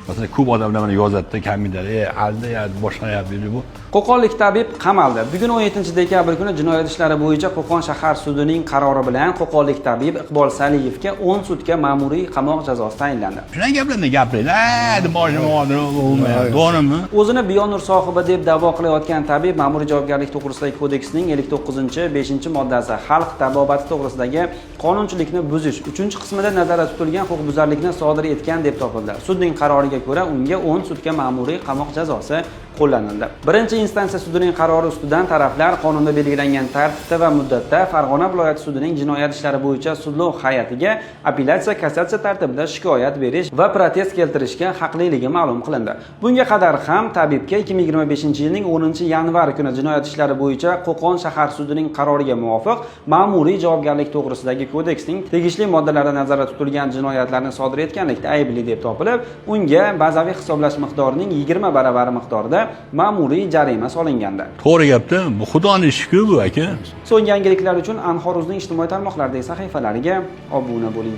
Masalan, ko'p odamlar mana yozadi, kommentariy, aldayapti, boshqaryapti bu. Qo'qonlik tabib qamaldi. Bugun 17-dekabr kuni jinoyat ishlari bo'yicha Qo'qon shahar sudining qarori bilan qo'qonlik tabib Iqbol Saliyevga 10 sutka ma'muriy qamoq jazosi tayinlandi. Shunaqa gaplarni gapiradi, boshim O'zini Biyonur sohibi deb da'vo qilayotgan tabib ma'muriy javobgarlik to'g'risidagi kodeksning 59-5-moddasi xalq tabobati to'g'risidagi qonunchilikni buzish 3-qismida nazarda tutilgan huquqbuzarlikni sodir etgan deb topildi. Sudning qaroriga ko'ra unga 10 sutka ma'muriy qamoq jazosi qo'llanildi. Birinchi instansiya sudining qarori ustidan taraflar qonunda belgilangan tartibda va muddatda Farg'ona viloyati sudining jinoyat ishlari bo'yicha sudlov hay'atiga apellyatsiya kassatsiya tartibida shikoyat berish va protest keltirishga haqliligi ma'lum qilindi. Bunga qadar ham tabibga 2025-yilning 10-yanvar kuni jinoyat ishlari bo'yicha Qo'qon shahar sudining qaroriga muvofiq ma'muriy javobgarlik to'g'risidagi kodeksning tegishli moddalari nazarda tutilgan jinoyatlarni sodir etganlikda aybli deb topilib, unga bazaviy hisoblash miqdorining 20 baravari miqdorida ma'muriy jarima solingandi. To'g'ri gapda, bu xudoning ishki bu aka. So'nggi yangiliklar uchun Anhor.uzning ijtimoiy tarmoqlardagi sahifalariga obuna bo'ling.